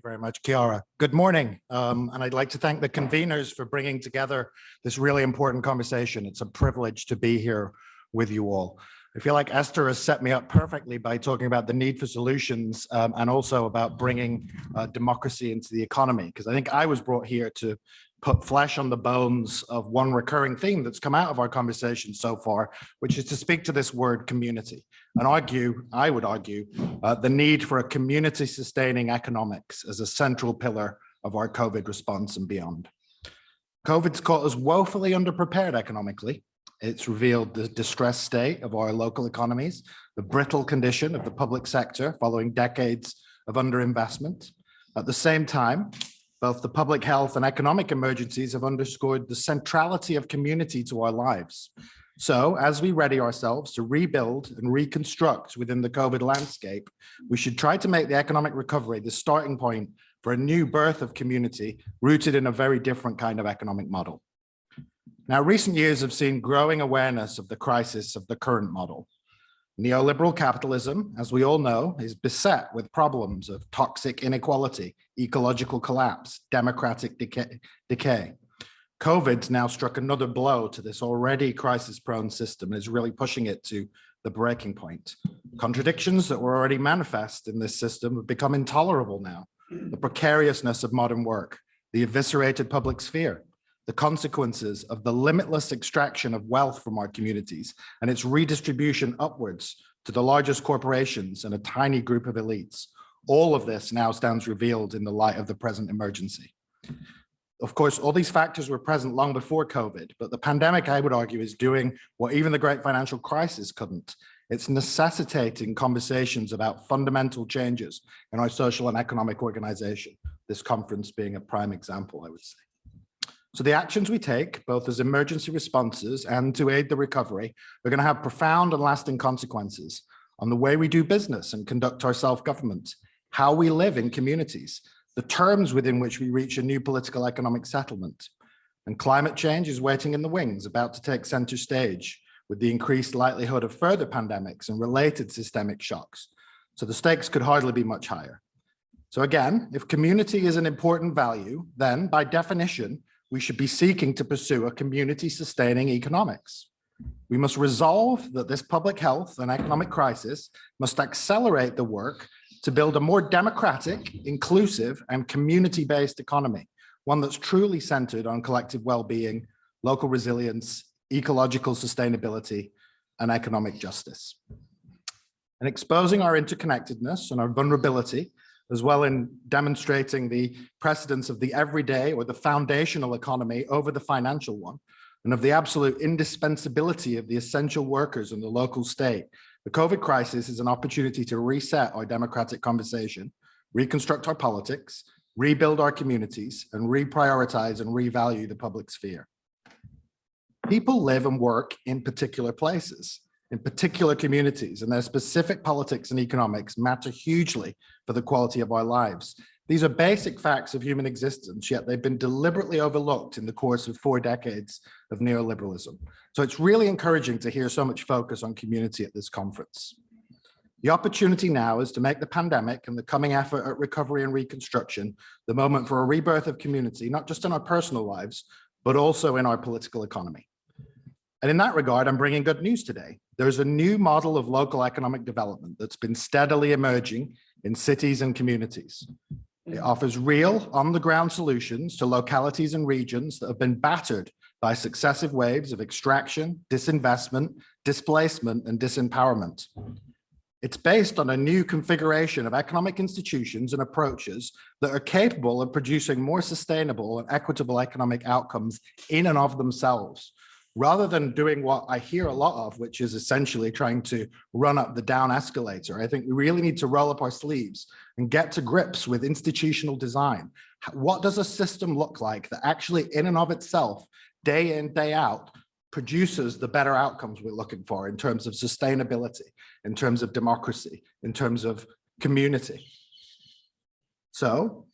very much, Chiara. Good morning. And I'd like to thank the conveners for bringing together this really important conversation. It's a privilege to be here with you all. I feel like Esther has set me up perfectly by talking about the need for solutions and also about bringing democracy into the economy, because I think I was brought here to put flesh on the bones of one recurring theme that's come out of our conversation so far, which is to speak to this word community and I would argue, the need for a community-sustaining economics as a central pillar of our COVID response and beyond. COVID's caught us woefully underprepared economically. It's revealed the distressed state of our local economies, the brittle condition of the public sector following decades of underinvestment. At the same time, both the public health and economic emergencies have underscored the centrality of community to our lives. So as we ready ourselves to rebuild and reconstruct within the COVID landscape, we should try to make the economic recovery the starting point for a new birth of community rooted in a very different kind of economic model. Now, recent years have seen growing awareness of the crisis of the current model. Neoliberal capitalism, as we all know, is beset with problems of toxic inequality, ecological collapse, democratic decay. COVID's now struck another blow to this already crisis-prone system and is really pushing it to the breaking point. Contradictions that were already manifest in this system have become intolerable now. The precariousness of modern work, the eviscerated public sphere, the consequences of the limitless extraction of wealth from our communities and its redistribution upwards to the largest corporations and a tiny group of elites. All of this now stands revealed in the light of the present emergency. Of course, all these factors were present long before COVID, but the pandemic, I would argue, is doing what even the great financial crisis couldn't. It's necessitating conversations about fundamental changes in our social and economic organization, this conference being a prime example, I would say. So the actions we take, both as emergency responses and to aid the recovery, are going to have profound and lasting consequences on the way we do business and conduct our self-government, how we live in communities, the terms within which we reach a new political economic settlement. And climate change is waiting in the wings, about to take center stage with the increased likelihood of further pandemics and related systemic shocks. So the stakes could hardly be much higher. So again, if community is an important value, then by definition, we should be seeking to pursue a community-sustaining economics. We must resolve that this public health and economic crisis must accelerate the work to build a more democratic, inclusive, and community-based economy, one that's truly centered on collective well-being, local resilience, ecological sustainability, and economic justice. And exposing our interconnectedness and our vulnerability, as well in demonstrating the precedence of the everyday or the foundational economy over the financial one, and of the absolute indispensability of the essential workers in the local state. The COVID crisis is an opportunity to reset our democratic conversation, reconstruct our politics, rebuild our communities, and reprioritize and revalue the public sphere. People live and work in particular places, in particular communities, and their specific politics and economics matter hugely for the quality of our lives. These are basic facts of human existence, yet they've been deliberately overlooked in the course of 4 decades of neoliberalism. So it's really encouraging to hear so much focus on community at this conference. The opportunity now is to make the pandemic and the coming effort at recovery and reconstruction the moment for a rebirth of community, not just in our personal lives, but also in our political economy. And in that regard, I'm bringing good news today. There's a new model of local economic development that's been steadily emerging in cities and communities. It offers real, on-the-ground solutions to localities and regions that have been battered by successive waves of extraction, disinvestment, displacement, and disempowerment. It's based on a new configuration of economic institutions and approaches that are capable of producing more sustainable and equitable economic outcomes in and of themselves, rather than doing what I hear a lot of, which is essentially trying to run up the down escalator. I think we really need to roll up our sleeves and get to grips with institutional design. What does a system look like that actually in and of itself, day in, day out, produces the better outcomes we're looking for in terms of sustainability, in terms of democracy, in terms of community? So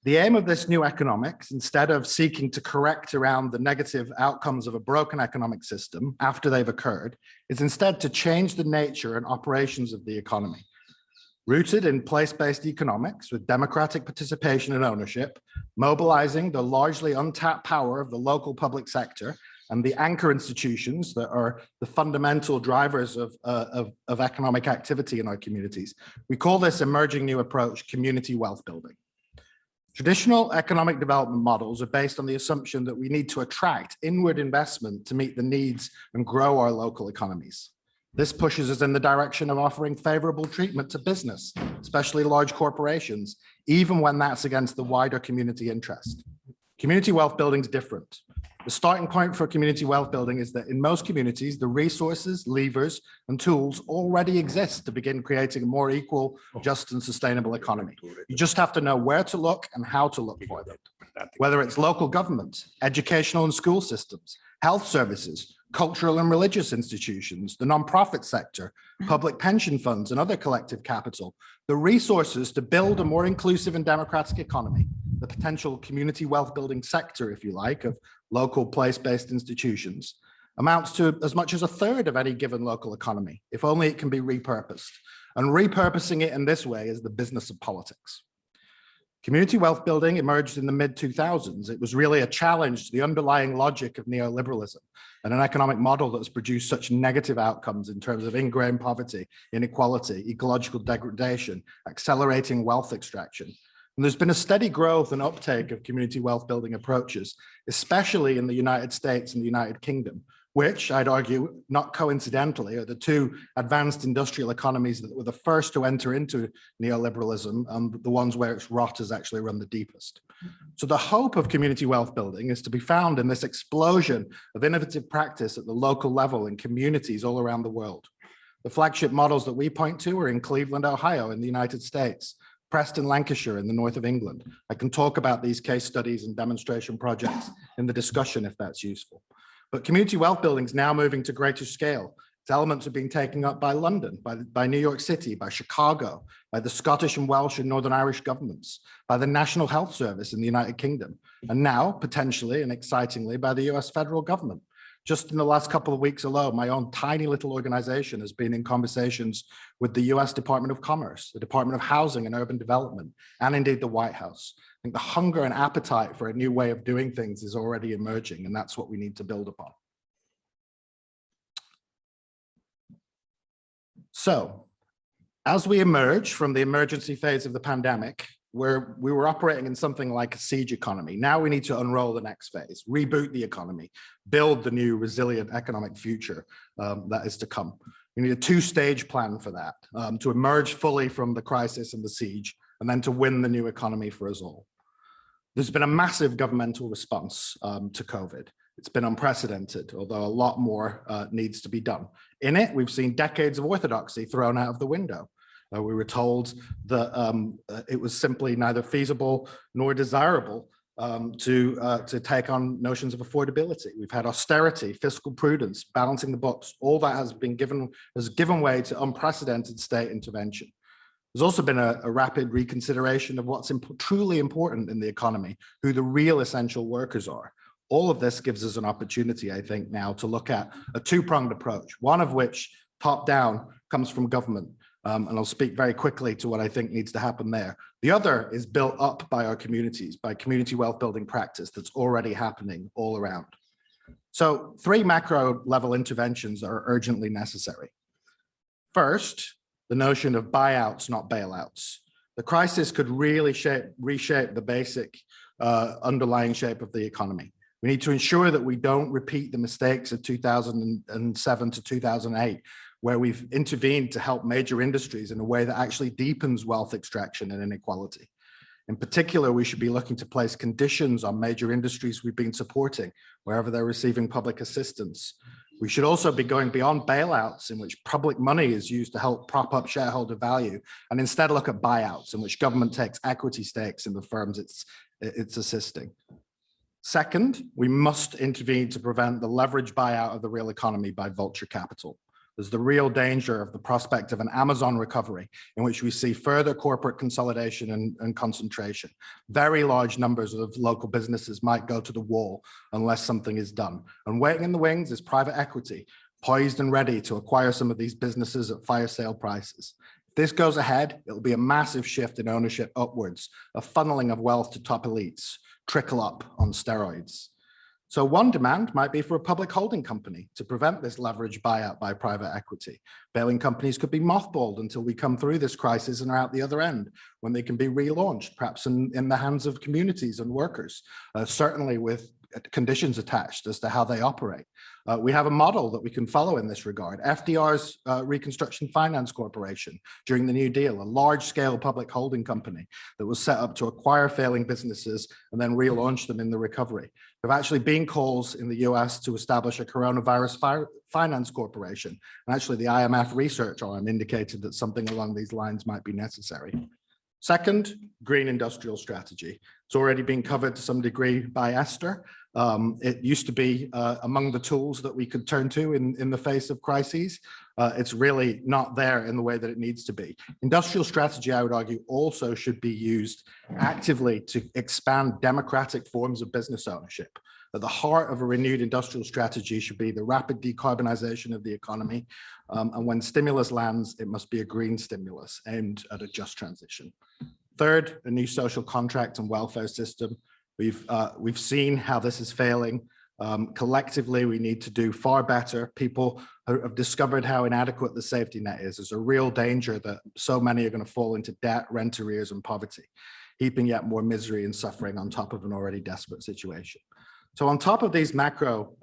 the aim of this new economics, instead of seeking to correct around the negative outcomes of a broken economic system after they've occurred, is instead to change the nature and operations of the economy. rooted in place-based economics with democratic participation and ownership, mobilizing the largely untapped power of the local public sector and the anchor institutions that are the fundamental drivers of economic activity in our communities. We call this emerging new approach community wealth building. Traditional economic development models are based on the assumption that we need to attract inward investment to meet the needs and grow our local economies. This pushes us in the direction of offering favorable treatment to business, especially large corporations, even when that's against the wider community interest. Community wealth building is different. The starting point for community wealth building is that in most communities, the resources, levers, and tools already exist to begin creating a more equal, just, and sustainable economy. You just have to know where to look and how to look for them. Whether it's local government, educational and school systems, health services, cultural and religious institutions, the nonprofit sector, public pension funds, and other collective capital, the resources to build a more inclusive and democratic economy, the potential community wealth building sector, if you like, of local place-based institutions, amounts to as much as a third of any given local economy, if only it can be repurposed. And repurposing it in this way is the business of politics. Community wealth building emerged in the mid-2000s. It was really a challenge to the underlying logic of neoliberalism and an economic model that has produced such negative outcomes in terms of ingrained poverty, inequality, ecological degradation, accelerating wealth extraction. And there's been a steady growth and uptake of community wealth building approaches, especially in the United States and the United Kingdom, which I'd argue, not coincidentally, are the two advanced industrial economies that were the first to enter into neoliberalism and the ones where its rot has actually run the deepest. So the hope of community wealth building is to be found in this explosion of innovative practice at the local level in communities all around the world. The flagship models that we point to are in Cleveland, Ohio, in the United States, Preston, Lancashire in the north of England. I can talk about these case studies and demonstration projects in the discussion if that's useful. But community wealth building is now moving to greater scale. Its elements are being taken up by London, by New York City, by Chicago, by the Scottish and Welsh and Northern Irish governments, by the National Health Service in the United Kingdom, and now, potentially and excitingly, by the US federal government. Just in the last couple of weeks alone, my own tiny little organization has been in conversations with the US Department of Commerce, the Department of Housing and Urban Development, and indeed the White House. I think the hunger and appetite for a new way of doing things is already emerging, and that's what we need to build upon. So, as we emerge from the emergency phase of the pandemic, where we were operating in something like a siege economy, now we need to unroll the next phase, reboot the economy, build the new resilient economic future that is to come. We need a two-stage plan for that, to emerge fully from the crisis and the siege, and then to win the new economy for us all. There's been a massive governmental response to COVID. It's been unprecedented, although a lot more needs to be done. In it, we've seen decades of orthodoxy thrown out of the window. We were told that it was simply neither feasible nor desirable to take on notions of affordability. We've had austerity, fiscal prudence, balancing the books. All that has given way to unprecedented state intervention. There's also been a rapid reconsideration of what's truly important in the economy, who the real essential workers are. All of this gives us an opportunity, I think, now to look at a two-pronged approach, one of which, top down, comes from government. And I'll speak very quickly to what I think needs to happen there. The other is built up by our communities, by community wealth building practice that's already happening all around. So 3 macro level interventions are urgently necessary. First, the notion of buyouts, not bailouts. The crisis could really reshape the basic underlying shape of the economy. We need to ensure that we don't repeat the mistakes of 2007 to 2008, where we've intervened to help major industries in a way that actually deepens wealth extraction and inequality. In particular, we should be looking to place conditions on major industries we've been supporting, wherever they're receiving public assistance. We should also be going beyond bailouts, in which public money is used to help prop up shareholder value, and instead look at buyouts, in which government takes equity stakes in the firms it's assisting. Second, we must intervene to prevent the leverage buyout of the real economy by vulture capital. There's the real danger of the prospect of an Amazon recovery, in which we see further corporate consolidation and concentration. Very large numbers of local businesses might go to the wall unless something is done. And waiting in the wings is private equity, poised and ready to acquire some of these businesses at fire sale prices. If this goes ahead, it'll be a massive shift in ownership upwards, a funneling of wealth to top elites, trickle up on steroids. So one demand might be for a public holding company to prevent this leveraged buyout by private equity. Bailing companies could be mothballed until we come through this crisis and are out the other end, when they can be relaunched, perhaps in the hands of communities and workers, certainly with conditions attached as to how they operate. We have a model that we can follow in this regard. FDR's Reconstruction Finance Corporation during the New Deal, a large-scale public holding company that was set up to acquire failing businesses and then relaunch them in the recovery. There have actually been calls in the US to establish a coronavirus finance corporation. And actually the IMF research arm indicated that something along these lines might be necessary. Second, green industrial strategy. It's already been covered to some degree by Esther. It used to be among the tools that we could turn to in the face of crises. It's really not there in the way that it needs to be. Industrial strategy, I would argue, also should be used actively to expand democratic forms of business ownership. At the heart of a renewed industrial strategy should be the rapid decarbonization of the economy. And when stimulus lands, it must be a green stimulus aimed at a just transition. Third, a new social contract and welfare system. We've seen how this is failing. Collectively, we need to do far better. People have discovered how inadequate the safety net is. There's a real danger that so many are going to fall into debt, rent arrears, and poverty, heaping yet more misery and suffering on top of an already desperate situation. So on top of these macro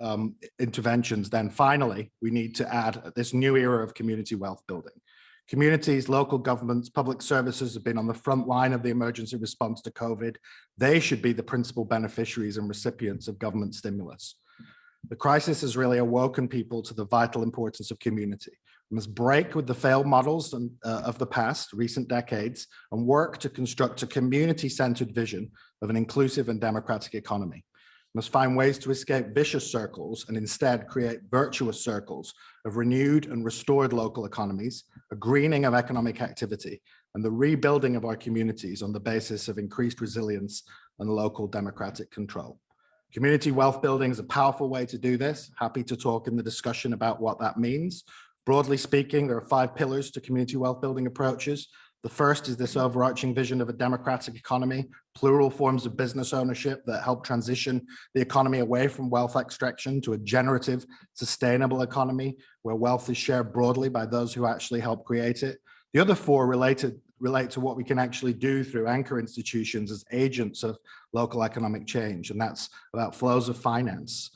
interventions, then finally, we need to add this new era of community wealth building. Communities, local governments, public services have been on the front line of the emergency response to COVID. They should be the principal beneficiaries and recipients of government stimulus. The crisis has really awoken people to the vital importance of community. We must break with the failed models of the past, recent decades, and work to construct a community-centered vision of an inclusive and democratic economy. Must find ways to escape vicious circles and instead create virtuous circles of renewed and restored local economies, a greening of economic activity, and the rebuilding of our communities on the basis of increased resilience and local democratic control. Community wealth building is a powerful way to do this. Happy to talk in the discussion about what that means. Broadly speaking, there are 5 pillars to community wealth building approaches. The first is this overarching vision of a democratic economy, plural forms of business ownership that help transition the economy away from wealth extraction to a generative, sustainable economy where wealth is shared broadly by those who actually help create it. The other 4 relate to what we can actually do through anchor institutions as agents of local economic change, and that's about flows of finance.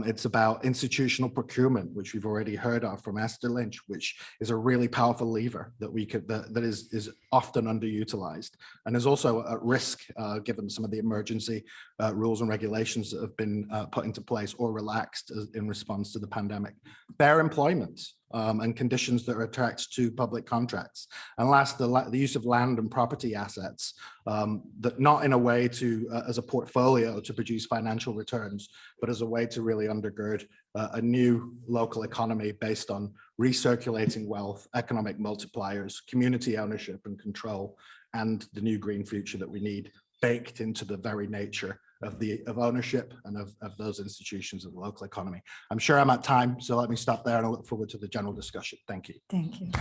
It's about institutional procurement, which we've already heard of from Esther Lynch, which is a really powerful lever that that is often underutilized and is also at risk given some of the emergency rules and regulations that have been put into place or relaxed in response to the pandemic. Fair employment and conditions that are attached to public contracts. And last, the use of land and property assets, that not in a way to, as a portfolio to produce financial returns, but as a way to really undergird a new local economy based on recirculating wealth, economic multipliers, community ownership and control, and the new green future that we need baked into the very nature of ownership and of those institutions of the local economy. I'm sure I'm at time, so let me stop there and I look forward to the general discussion. Thank you. Thank you.